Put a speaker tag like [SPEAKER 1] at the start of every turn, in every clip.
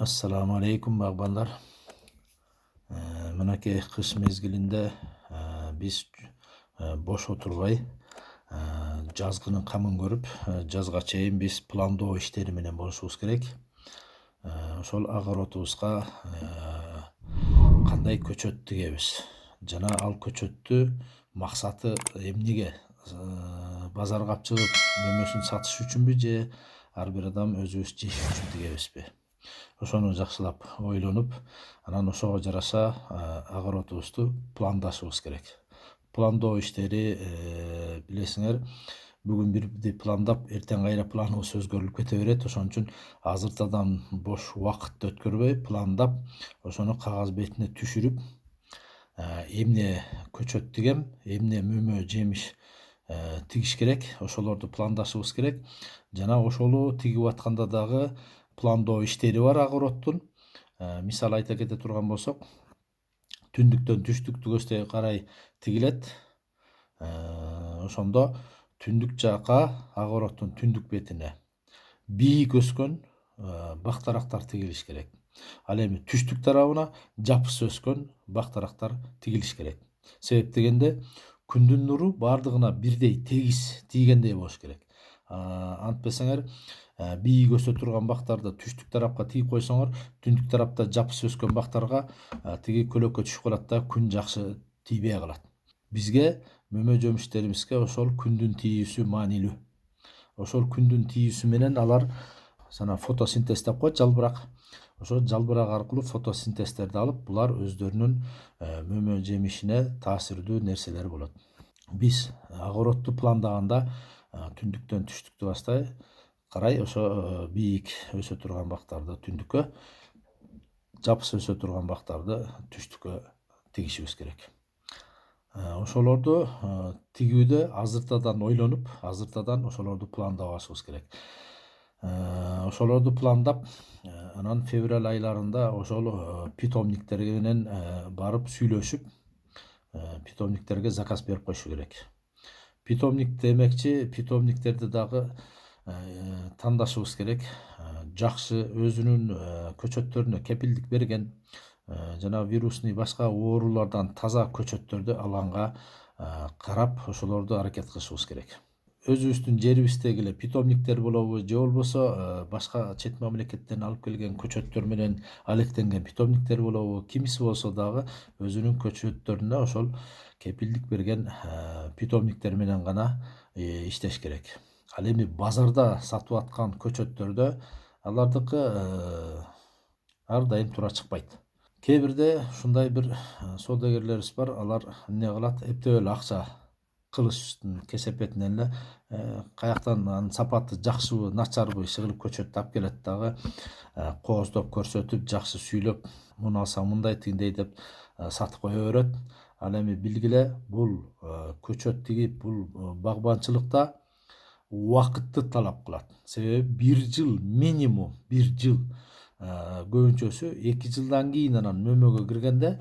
[SPEAKER 1] Assalamu alaikum bagbanlar. Mınaki kış mezgilinde biz boş oturbay жазгынын камын көрүп, жазга чейин биз пландоо иштери менен болушубуз керек. Ошол огородубузга кандай көчөт тигебиз жана ал көчөттү максаты эмнеге? Базарга алып чыгып мөмөсүн сатыш үчүнбү же ар бир адам өзүбүз жеш үчүн тигебизби? Ошону жакшылап ойлонуп, анан ошого жараша огородубузду пландашыбыз керек. Пландоо иштери билесиңер, бүгүн бирди пландап, эртең кайра планыбыз өзгөрүлүп кете берет. Ошон үчүн азыртадан бош убакытты өткөрбөй, пландап, ошону кагаз бетине түшүрүп, эмне көчөт тигем, эмне мөмө жемиш тигиш керек, ошолорду пландашыбыз керек. Жана ошолу тигип атканда дагы пландоо иштери бар огороддун. Мисал айта кете турган болсок, түндүктөн түштүктү көздөй карай тигилет. Ошондо түндүк жака огороддун түндүк бетине бийик өскөн бактарактар тигилиш керек. Ал эми түштүк тарабына жапыс өскөн бактарактар тигилиш керек. Себеп дегенде күндүн нуру бардыгына бирдей тегиз тийгендей болуш керек. Антпесеңер бийик өсө турган бактарды түштүк тарапка тигип койсоңор, түндүк тарапта жапыс өскөн бактарга тиги көлөккө түшүп калат да күн жакшы тийбей калат. Бизге мөмө жемиштерибизге ошол күндүн тийүүсү маанилүү. Ошол күндүн тийүүсү менен алар жана фотосинтез деп коет, жалбырак. Ошол жалбырак аркылуу фотосинтездерди алып, булар өздөрүнүн мөмө жемишине таасирдүү нерселер болот. Биз огородду пландаганда түндүктөн түштүктү баштай карай ошо бийик өсө турган бактарды түндүккө, жапыс өсө турган бактарды түштүккө тигишибиз керек. Ошолорду тигүүдө азыртадан ойлонуп, азыртадан ошолорду пландап алышыбыз керек. Ошолорду пландап, анан февраль айларында ошол питомниктер менен барып сүйлөшүп, питомниктерге заказ берип коюш керек. Питомник демекчи, питомниктерди дагы тандашыбыз керек. Жакшы өзүнүн көчөттөрүнө кепилдик берген жана вирусный башка оорулардан таза көчөттөрдү алганга карап, ошолорду аракет кылышыбыз керек. Өзүбүздүн жерибиздеги эле питомниктер болобу же болбосо башка чет мамлекеттен алып келген көчөттөр менен алектенген питомниктер болобу, кимиси болсо дагы өзүнүн көчөттөрүнө ошол кепилдик берген питомниктер менен гана иштеш керек. Ал эми базарда сатып аткан көчөттөрдө алардыкы ар дайым туура чыкпайт. Кээ бирде ушундай бир соодагерлерибиз бар, алар эмне кылат, эптебел акча кылыштын кесепетинен эле каяктан сапаты жакшыбы, начарбы иши кылып көчөттү алып келет дагы кооздоп көрсөтүп, жакшы сүйлөп, муну алсаң мындай тигиндей деп сатып кое берет. Ал эми билгиле, бул көчөт тигип, бул багбанчылыкта убакытты талап кылат. Себеби бир жыл, минимум бир жыл, көбүнчөсү 2 жылдан кийин анан мөмөгө киргенде,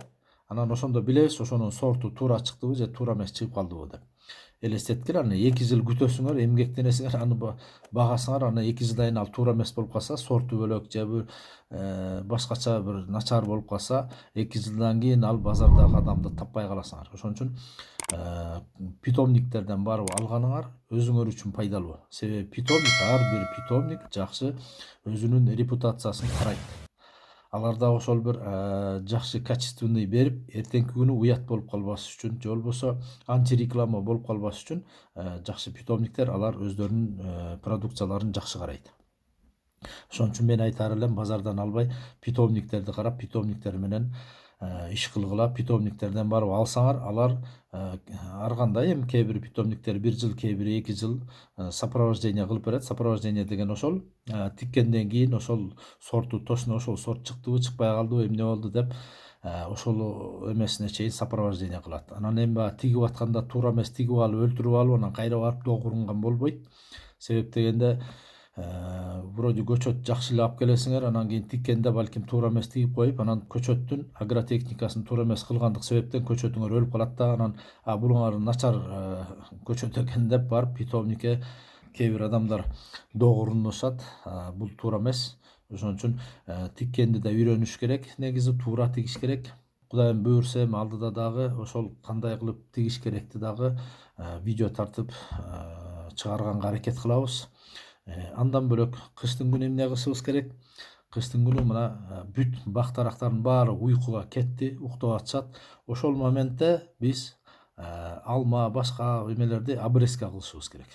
[SPEAKER 1] анан ошондо билебиз ошонун сорту туура чыктыбы же туура эмес чыгып калдыбы деп. Элестеткиле, аны 2 жыл күтөсүңөр, эмгектенесиңер, аны багасыңар, аны 2 жылдан кийин ал туура эмес болуп калса, сорту бөлөк же башкача бир начар болуп калса, 2 жылдан кийин ал базардагы адамды таппай каласыңар. Ошон үчүн питомниктерден барып алганыңар өзүңөр үчүн пайдалуу. Себеби питомник, ар бир питомник жакшы өзүнүн репутациясын карайт. Аларда ошол бир жакшы качественный берип, эртеңки күнү уят болуп калбаш үчүн, же болбосо антиреклама болуп калбаш үчүн жакшы питомниктер, алар өздөрүнүн продукцияларын жакшы карайт. Ошон үчүн мен айтаар элем, базардан албай, питомниктерди карап, питомниктер менен иш кылгыла, питомниктерден барып алсаңар, алар ар кандай, эми кээ бир питомниктер 1 жыл, кээ бири 2 жыл сопровождение кылып берет. Сопровождение деген ошол тиккенден кийин ошол сорту точно ошол сорт чыктыбы, чыкпай калдыбы, эмне болду деп ошол эмесине чейин сопровождение кылат. Анан эми баягы тигип атканда туура эмес тигип алып, өлтүрүп алып, анан кайра барып догурунган болбойт. Себеп дегенде вроде көчөт жакшы эле алып келесиңер, анан кийин тиккенде балким туура эмес тигип коюп, анан көчөттүн агротехникасын туура эмес кылгандык себептен көчөтүңөр өлүп калат да, анан булуңар начар көчөт экен деп барып питомникке кээ бир адамдар догурунушат. Бул туура эмес. Ошон үчүн тиккенди да үйрөнүш керек, негизи туура тигиш керек. Кудайым буйрса эми алдыда дагы ошол кандай кылып тигиш керекти дагы видео тартып чыгарганга аракет кылабыз. Андан бөлөк кыштын күнү эмне кылышыбыз керек? Кыштын күнү мына бүт бактарактардын баары уйкуга кетти, уктап атышат. Ошол моментте биз алма, башка эмелерди обрезка кылышыбыз керек.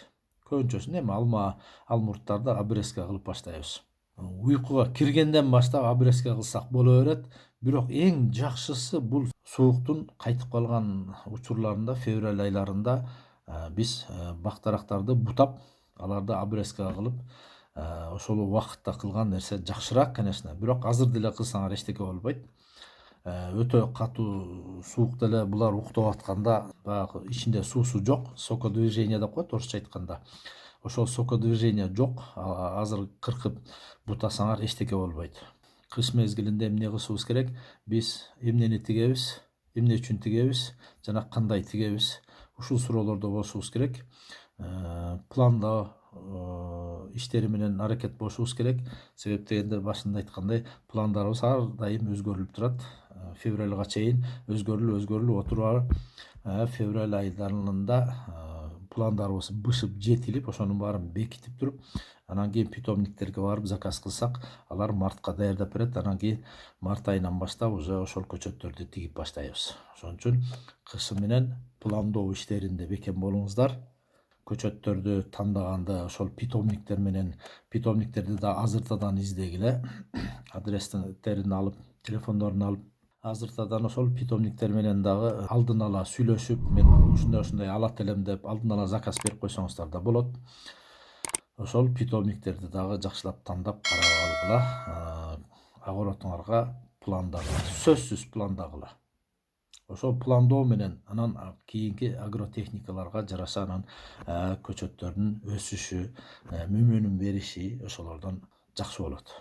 [SPEAKER 1] Көбүнчөсүн эми алма, алмурттарды обрезка кылып баштайбыз. Уйкуга киргенден баштап обрезка кылсак боло берет. Бирок эң жакшысы бул сууктун кайтып калган учурларында, февраль айларында биз бактарактарды бутап, аларды обрезка кылып, ошол убакытта кылган нерсе жакшыраак, конечно. Бирок азыр деле кылсаңар эчтеке болбойт. Өтө катуу суук деле булар уктап атканда баягы ичинде суусу жок, сокодвижение деп коет орусча айтканда. Ошол сокодвижение жок. Азыр кыркып бутасаңар эчтеке болбойт. Кыш мезгилинде эмне кылышыбыз керек? Биз эмнени тигебиз, эмне үчүн тигебиз жана кандай тигебиз? Ушул суроолордо болушубуз керек. Пландоо иштери менен аракет болушубуз керек. Себеп дегенде башында айткандай, пландарыбыз ар дайым өзгөрүлүп турат. Февралга чейин өзгөрүлүп отуруп, февраль айдарында пландарыбыз бышып жетилип, ошонун баарын бекитип туруп, анан кийин питомниктерге барып заказ кылсак, алар мартка даярдап берет. Анан кийин март айынан баштап уже ошол көчөттөрдү тигип баштайбыз. Ошон үчүн кышы менен пландоо иштеринде бекем болуңуздар. Көчөттөрдү тандаганда ошол питомниктер менен, питомниктерди да азыртадан издегиле. Адрестерин алып, телефондорун алып, азыртадан ошол питомниктер менен дагы алдын ала сүйлөшүп, мен ушундай алат элем деп алдын ала заказ берип койсоңуздар да болот. Ошол питомниктерди дагы жакшылап тандап карап алгыла, огородуңарга пландагыла, сөзсүз пландагыла. Ошол пландоо менен анан кийинки агротехникаларга жараша анан көчөттөрдүн өсүшү, мөмөнүн бериши ошолордон жакшы болот.